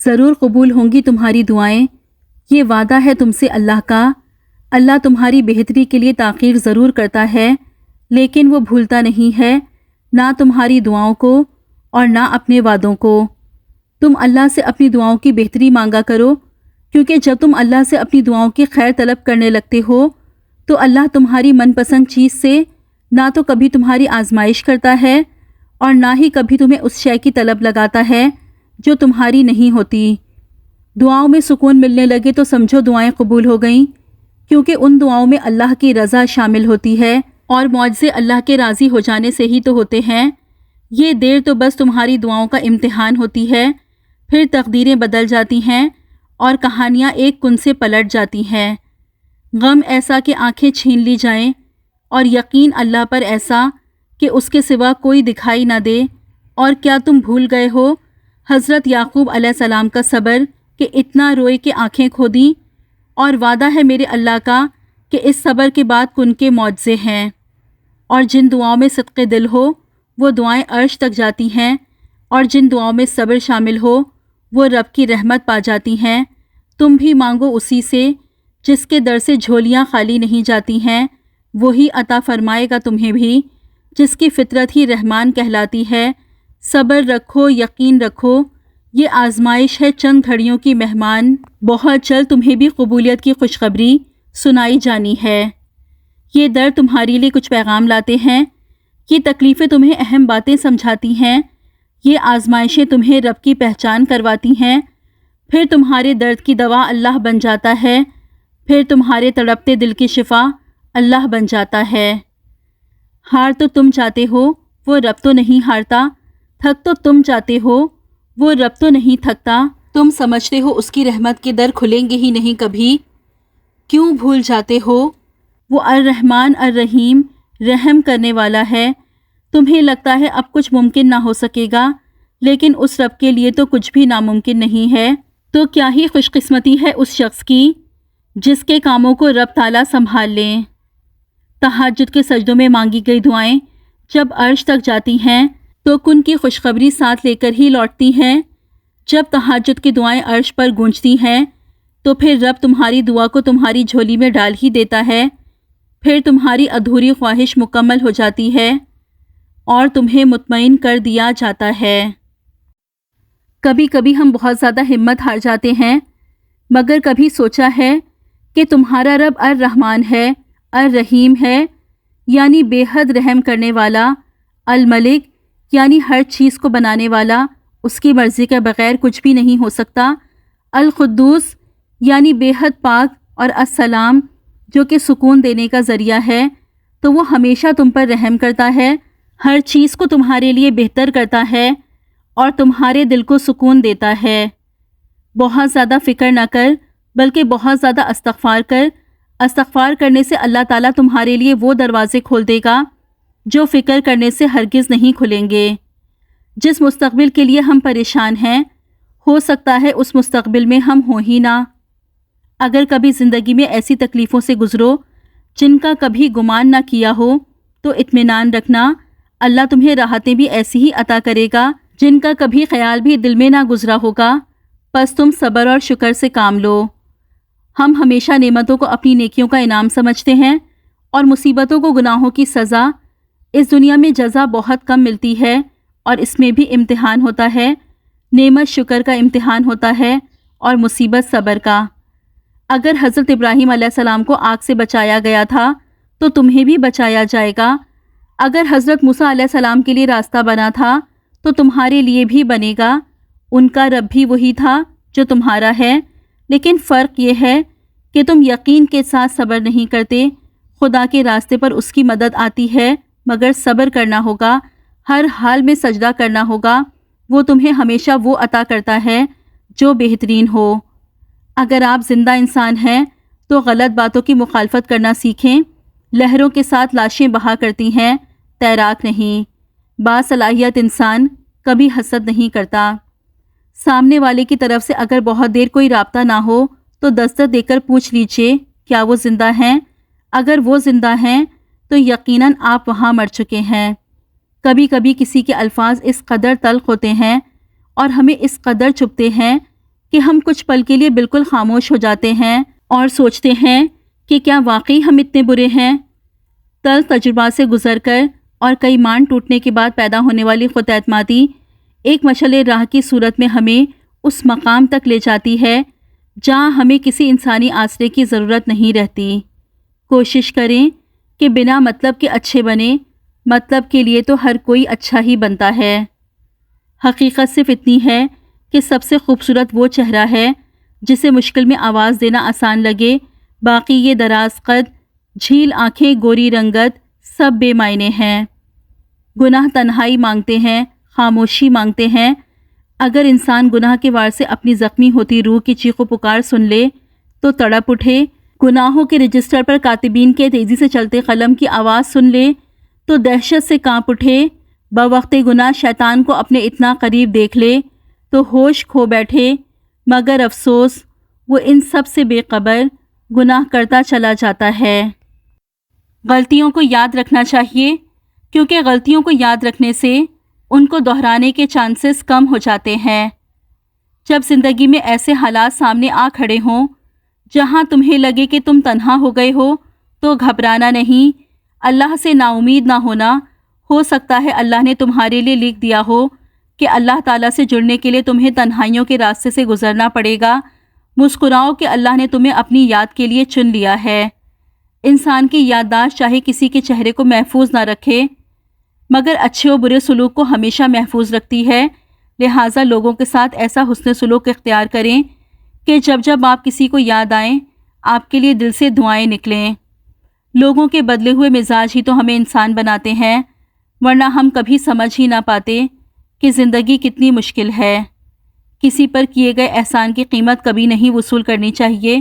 ضرور قبول ہوں گی تمہاری دعائیں، یہ وعدہ ہے تم سے اللہ کا۔ اللہ تمہاری بہتری کے لیے تاخیر ضرور کرتا ہے، لیکن وہ بھولتا نہیں ہے نہ تمہاری دعاؤں کو اور نہ اپنے وعدوں کو۔ تم اللہ سے اپنی دعاؤں کی بہتری مانگا کرو، کیونکہ جب تم اللہ سے اپنی دعاؤں کی خیر طلب کرنے لگتے ہو تو اللہ تمہاری من پسند چیز سے نہ تو کبھی تمہاری آزمائش کرتا ہے اور نہ ہی کبھی تمہیں اس شے کی طلب لگاتا ہے جو تمہاری نہیں ہوتی۔ دعاؤں میں سکون ملنے لگے تو سمجھو دعائیں قبول ہو گئیں، کیونکہ ان دعاؤں میں اللہ کی رضا شامل ہوتی ہے اور معجزے اللہ کے راضی ہو جانے سے ہی تو ہوتے ہیں۔ یہ دیر تو بس تمہاری دعاؤں کا امتحان ہوتی ہے، پھر تقدیریں بدل جاتی ہیں اور کہانیاں ایک کن سے پلٹ جاتی ہیں۔ غم ایسا کہ آنکھیں چھین لی جائیں اور یقین اللہ پر ایسا کہ اس کے سوا کوئی دکھائی نہ دے۔ اور کیا تم بھول گئے ہو حضرت یعقوب علیہ السلام کا صبر کہ اتنا روئے کہ آنکھیں کھو دیں؟ اور وعدہ ہے میرے اللہ کا کہ اس صبر کے بعد کن کے معجزے ہیں۔ اور جن دعاؤں میں صدق دل ہو وہ دعائیں عرش تک جاتی ہیں، اور جن دعاؤں میں صبر شامل ہو وہ رب کی رحمت پا جاتی ہیں۔ تم بھی مانگو اسی سے جس کے در سے جھولیاں خالی نہیں جاتی ہیں، وہی عطا فرمائے گا تمہیں بھی، جس کی فطرت ہی رحمان کہلاتی ہے۔ صبر رکھو، یقین رکھو، یہ آزمائش ہے چند گھڑیوں کی مہمان، بہت جلد تمہیں بھی قبولیت کی خوشخبری سنائی جانی ہے۔ یہ در تمہارے لیے کچھ پیغام لاتے ہیں، یہ تکلیفیں تمہیں اہم باتیں سمجھاتی ہیں، یہ آزمائشیں تمہیں رب کی پہچان کرواتی ہیں، پھر تمہارے درد کی دوا اللہ بن جاتا ہے، پھر تمہارے تڑپتے دل کی شفا اللہ بن جاتا ہے۔ ہار تو تم چاہتے ہو، وہ رب تو نہیں ہارتا، تھک تو تم چاہتے ہو، وہ رب تو نہیں تھکتا، تم سمجھتے ہو اس کی رحمت کے در کھلیں گے ہی نہیں کبھی، کیوں بھول جاتے ہو؟ وہ الرحمن الرحیم رحم کرنے والا ہے۔ تمہیں لگتا ہے اب کچھ ممکن نہ ہو سکے گا، لیکن اس رب کے لیے تو کچھ بھی ناممکن نہیں ہے۔ تو کیا ہی خوش قسمتی ہے اس شخص کی جس کے کاموں کو رب تعالیٰ سنبھال لیں۔ تہجد کے سجدوں میں مانگی گئی دعائیں جب عرش تک جاتی ہیں تو کن کی خوشخبری ساتھ لے کر ہی لوٹتی ہیں۔ جب تہجد کی دعائیں عرش پر گونجتی ہیں تو پھر رب تمہاری دعا کو تمہاری جھولی میں ڈال ہی دیتا ہے، پھر تمہاری ادھوری خواہش مکمل ہو جاتی ہے اور تمہیں مطمئن کر دیا جاتا ہے۔ کبھی کبھی ہم بہت زیادہ ہمت ہار جاتے ہیں، مگر کبھی سوچا ہے کہ تمہارا رب الرحمن ہے، الرحیم ہے، یعنی بے حد رحم کرنے والا، الملک یعنی ہر چیز کو بنانے والا، اس کی مرضی کے بغیر کچھ بھی نہیں ہو سکتا، القدوس یعنی بے حد پاک، اور السلام جو کہ سکون دینے کا ذریعہ ہے۔ تو وہ ہمیشہ تم پر رحم کرتا ہے، ہر چیز کو تمہارے لیے بہتر کرتا ہے اور تمہارے دل کو سکون دیتا ہے۔ بہت زیادہ فکر نہ کر بلکہ بہت زیادہ استغفار کر۔ استغفار کرنے سے اللہ تعالیٰ تمہارے لیے وہ دروازے کھول دے گا جو فکر کرنے سے ہرگز نہیں کھلیں گے۔ جس مستقبل کے لیے ہم پریشان ہیں، ہو سکتا ہے اس مستقبل میں ہم ہوں ہی نہ۔ اگر کبھی زندگی میں ایسی تکلیفوں سے گزرو جن کا کبھی گمان نہ کیا ہو تو اطمینان رکھنا، اللہ تمہیں راحتیں بھی ایسی ہی عطا کرے گا جن کا کبھی خیال بھی دل میں نہ گزرا ہوگا۔ پس تم صبر اور شکر سے کام لو۔ ہم ہمیشہ نعمتوں کو اپنی نیکیوں کا انعام سمجھتے ہیں اور مصیبتوں کو گناہوں کی سزا۔ اس دنیا میں جزا بہت کم ملتی ہے اور اس میں بھی امتحان ہوتا ہے۔ نعمت شکر کا امتحان ہوتا ہے اور مصیبت صبر کا۔ اگر حضرت ابراہیم علیہ السلام کو آگ سے بچایا گیا تھا تو تمہیں بھی بچایا جائے گا۔ اگر حضرت موسیٰ علیہ السلام کے لیے راستہ بنا تھا تو تمہارے لیے بھی بنے گا۔ ان کا رب بھی وہی تھا جو تمہارا ہے، لیکن فرق یہ ہے کہ تم یقین کے ساتھ صبر نہیں کرتے۔ خدا کے راستے پر اس کی مدد آتی ہے، مگر صبر کرنا ہوگا، ہر حال میں سجدہ کرنا ہوگا۔ وہ تمہیں ہمیشہ وہ عطا کرتا ہے جو بہترین ہو۔ اگر آپ زندہ انسان ہیں تو غلط باتوں کی مخالفت کرنا سیکھیں۔ لہروں کے ساتھ لاشیں بہا کرتی ہیں، تیراک نہیں۔ باصلاحیت انسان کبھی حسد نہیں کرتا۔ سامنے والے کی طرف سے اگر بہت دیر کوئی رابطہ نہ ہو تو دستک دے کر پوچھ لیجئے کیا وہ زندہ ہیں۔ اگر وہ زندہ ہیں تو یقیناً آپ وہاں مر چکے ہیں۔ کبھی کبھی کسی کے الفاظ اس قدر تلخ ہوتے ہیں اور ہمیں اس قدر چبھتے ہیں کہ ہم کچھ پل کے لیے بالکل خاموش ہو جاتے ہیں اور سوچتے ہیں کہ کیا واقعی ہم اتنے برے ہیں؟ تلخ تجربات سے گزر کر اور کئی مان ٹوٹنے کے بعد پیدا ہونے والی خود اعتمادی ایک مشعل راہ کی صورت میں ہمیں اس مقام تک لے جاتی ہے جہاں ہمیں کسی انسانی آسرے کی ضرورت نہیں رہتی۔ کوشش کریں کہ بنا مطلب کے اچھے بنیں، مطلب کے لیے تو ہر کوئی اچھا ہی بنتا ہے۔ حقیقت صرف اتنی ہے کہ سب سے خوبصورت وہ چہرہ ہے جسے مشکل میں آواز دینا آسان لگے، باقی یہ دراز قد، جھیل آنکھیں، گوری رنگت سب بے معنی ہیں۔ گناہ تنہائی مانگتے ہیں، خاموشی مانگتے ہیں۔ اگر انسان گناہ کے وار سے اپنی زخمی ہوتی روح کی چیخ و پکار سن لے تو تڑپ اٹھے، گناہوں کے رجسٹر پر کاتبین کے تیزی سے چلتے قلم کی آواز سن لے تو دہشت سے کانپ اٹھے، بوقت گناہ شیطان کو اپنے اتنا قریب دیکھ لے تو ہوش کھو بیٹھے، مگر افسوس وہ ان سب سے بے خبر گناہ کرتا چلا جاتا ہے۔ غلطیوں کو یاد رکھنا چاہیے، کیونکہ غلطیوں کو یاد رکھنے سے ان کو دہرانے کے چانسز کم ہو جاتے ہیں۔ جب زندگی میں ایسے حالات سامنے آ کھڑے ہوں جہاں تمہیں لگے کہ تم تنہا ہو گئے ہو تو گھبرانا نہیں، اللہ سے نا امید نہ ہونا۔ ہو سکتا ہے اللہ نے تمہارے لیے لکھ دیا ہو کہ اللہ تعالیٰ سے جڑنے کے لیے تمہیں تنہائیوں کے راستے سے گزرنا پڑے گا۔ مسکراؤ کہ اللہ نے تمہیں اپنی یاد کے لیے چن لیا ہے۔ انسان کی یادداشت چاہے کسی کے چہرے کو محفوظ نہ رکھے، مگر اچھے و برے سلوک کو ہمیشہ محفوظ رکھتی ہے۔ لہٰذا لوگوں کے ساتھ ایسا حسن سلوک اختیار کریں کہ جب جب آپ کسی کو یاد آئیں آپ کے لیے دل سے دعائیں نکلیں۔ لوگوں کے بدلے ہوئے مزاج ہی تو ہمیں انسان بناتے ہیں، ورنہ ہم کبھی سمجھ ہی نہ پاتے کہ زندگی کتنی مشکل ہے۔ کسی پر کیے گئے احسان کی قیمت کبھی نہیں وصول کرنی چاہیے،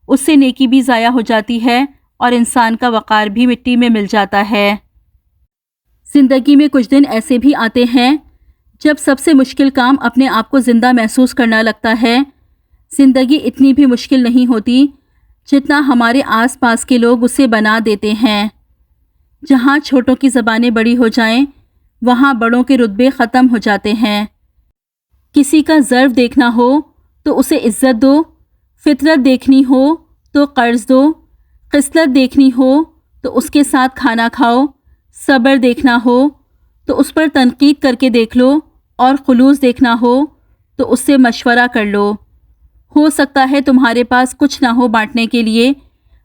اس سے نیکی بھی ضائع ہو جاتی ہے اور انسان کا وقار بھی مٹی میں مل جاتا ہے۔ زندگی میں کچھ دن ایسے بھی آتے ہیں جب سب سے مشکل کام اپنے آپ کو زندہ محسوس کرنا لگتا ہے۔ زندگی اتنی بھی مشکل نہیں ہوتی جتنا ہمارے آس پاس کے لوگ اسے بنا دیتے ہیں۔ جہاں چھوٹوں کی زبانیں بڑی ہو جائیں وہاں بڑوں کے رتبے ختم ہو جاتے ہیں۔ کسی کا ظرف دیکھنا ہو تو اسے عزت دو، فطرت دیکھنی ہو تو قرض دو، خصلت دیکھنی ہو تو اس کے ساتھ کھانا کھاؤ، صبر دیکھنا ہو تو اس پر تنقید کر کے دیکھ لو، اور خلوص دیکھنا ہو تو اس سے مشورہ کر لو۔ ہو سکتا ہے تمہارے پاس کچھ نہ ہو بانٹنے کے لیے،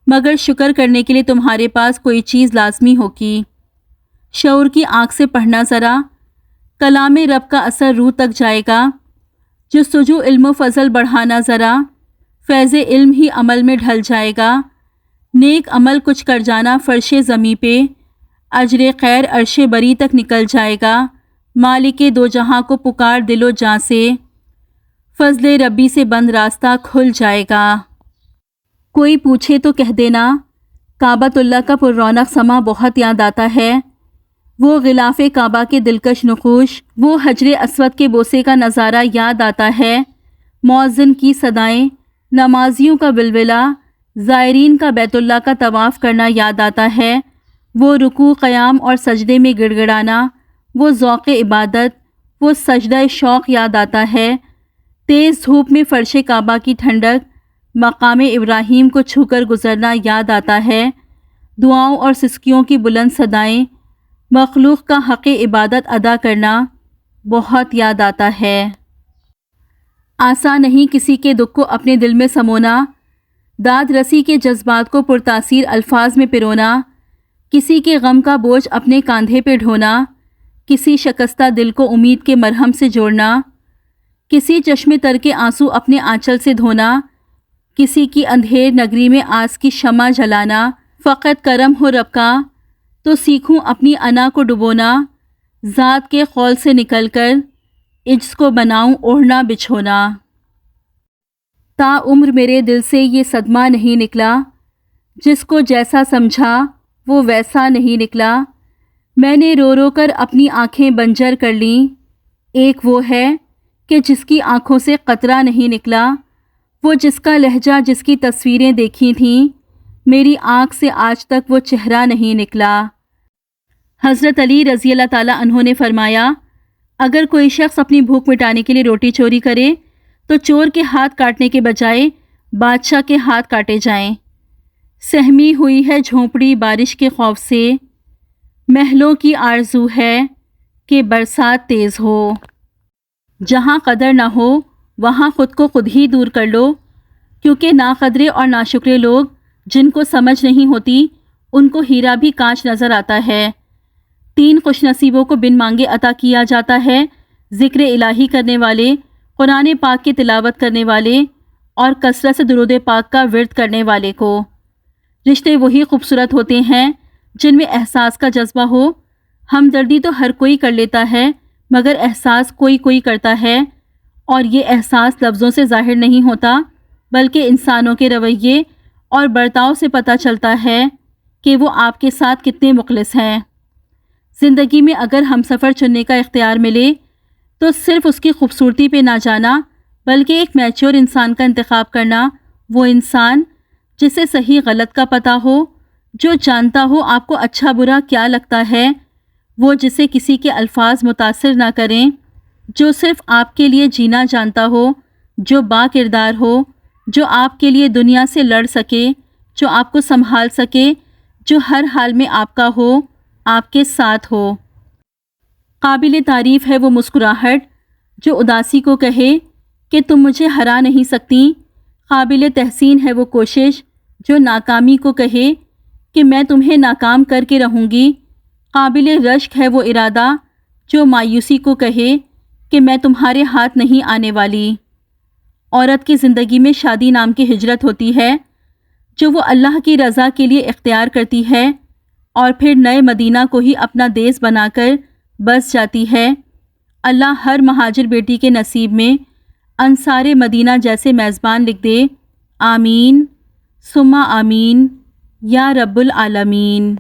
مگر شکر کرنے کے لیے تمہارے پاس کوئی چیز لازمی ہوگی۔ شعور کی آنکھ سے پڑھنا ذرا، کلام رب کا اثر روح تک جائے گا۔ جستجو علم و فضل بڑھانا ذرا، فیض علم ہی عمل میں ڈھل جائے گا۔ نیک عمل کچھ کر جانا فرش زمیں پہ، اجر خیر عرش بری تک نکل جائے گا۔ مالک دو جہاں کو پکار دل و جاں سے، فضل ربی سے بند راستہ کھل جائے گا۔ کوئی پوچھے تو کہہ دینا، کعبۃ اللہ کا پر رونق سما بہت یاد آتا ہے۔ وہ غلاف کعبہ کے دلکش نقوش، وہ حجر اسود کے بوسے کا نظارہ یاد آتا ہے۔ مؤذن کی صدائیں، نمازیوں کا ولولہ، زائرین کا بیت اللہ کا طواف کرنا یاد آتا ہے۔ وہ رکوع، قیام اور سجدے میں گڑ گڑانا، وہ ذوق عبادت، وہ سجدہ شوق یاد آتا ہے۔ تیز دھوپ میں فرش کعبہ کی ٹھنڈک، مقام ابراہیم کو چھو کر گزرنا یاد آتا ہے۔ دعاؤں اور سسکیوں کی بلند صدائیں، مخلوق کا حق عبادت ادا کرنا بہت یاد آتا ہے۔ آسان نہیں کسی کے دکھ کو اپنے دل میں سمونا، داد رسی کے جذبات کو پرتاثیر الفاظ میں پرونا، کسی کے غم کا بوجھ اپنے کاندھے پہ ڈھونا، کسی شکستہ دل کو امید کے مرہم سے جوڑنا، کسی چشمے تر کے آنسو اپنے آنچل سے دھونا، کسی کی اندھیر نگری میں آس کی شمع جلانا۔ فقط کرم ہو رب کا تو سیکھوں اپنی انا کو ڈبونا، ذات کے قول سے نکل کر عجز کو بناؤں اوڑھنا بچھونا۔ تا عمر میرے دل سے یہ صدمہ نہیں نکلا، جس کو جیسا سمجھا وہ ویسا نہیں نکلا۔ میں نے رو رو کر اپنی آنکھیں بنجر کر لیں۔ ایک وہ ہے کہ جس کی آنکھوں سے قطرہ نہیں نکلا، وہ جس کا لہجہ، جس کی تصویریں دیکھی تھیں، میری آنکھ سے آج تک وہ چہرہ نہیں نکلا۔ حضرت علی رضی اللہ تعالیٰ عنہ نے فرمایا، اگر کوئی شخص اپنی بھوک مٹانے کے لیے روٹی چوری کرے تو چور کے ہاتھ کاٹنے کے بجائے بادشاہ کے ہاتھ کاٹے جائیں۔ سہمی ہوئی ہے جھونپڑی بارش کے خوف سے، محلوں کی آرزو ہے کہ برسات تیز ہو۔ جہاں قدر نہ ہو وہاں خود کو خود ہی دور کر لو، کیونکہ ناقدرے اور ناشکرے لوگ جن کو سمجھ نہیں ہوتی ان کو ہیرا بھی کانچ نظر آتا ہے۔ 3 خوش نصیبوں کو بن مانگے عطا کیا جاتا ہے: ذکر الہی کرنے والے، قرآن پاک کی تلاوت کرنے والے اور کثرت سے درود پاک کا ورد کرنے والے کو۔ رشتے وہی خوبصورت ہوتے ہیں جن میں احساس کا جذبہ ہو۔ ہمدردی تو ہر کوئی کر لیتا ہے مگر احساس کوئی کوئی کرتا ہے، اور یہ احساس لفظوں سے ظاہر نہیں ہوتا بلکہ انسانوں کے رویے اور برتاؤ سے پتہ چلتا ہے کہ وہ آپ کے ساتھ کتنے مخلص ہیں۔ زندگی میں اگر ہم سفر چننے کا اختیار ملے تو صرف اس کی خوبصورتی پہ نہ جانا بلکہ ایک میچور انسان کا انتخاب کرنا، وہ انسان جسے صحیح غلط کا پتہ ہو، جو جانتا ہو آپ کو اچھا برا کیا لگتا ہے، وہ جسے کسی کے الفاظ متاثر نہ کریں، جو صرف آپ کے لیے جینا جانتا ہو، جو با کردار ہو، جو آپ کے لیے دنیا سے لڑ سکے، جو آپ کو سنبھال سکے، جو ہر حال میں آپ کا ہو، آپ کے ساتھ ہو۔ قابل تعریف ہے وہ مسکراہٹ جو اداسی کو کہے کہ تم مجھے ہرا نہیں سکتی۔ قابل تحسین ہے وہ کوشش جو ناکامی کو کہے کہ میں تمہیں ناکام کر کے رہوں گی۔ قابل رشک ہے وہ ارادہ جو مایوسی کو کہے کہ میں تمہارے ہاتھ نہیں آنے والی۔ عورت کی زندگی میں شادی نام کی ہجرت ہوتی ہے جو وہ اللہ کی رضا کے لیے اختیار کرتی ہے اور پھر نئے مدینہ کو ہی اپنا دیس بنا کر بس جاتی ہے۔ اللہ ہر مہاجر بیٹی کے نصیب میں انصار مدینہ جیسے میزبان لکھ دے۔ آمین ثم آمین یا رب العالمین۔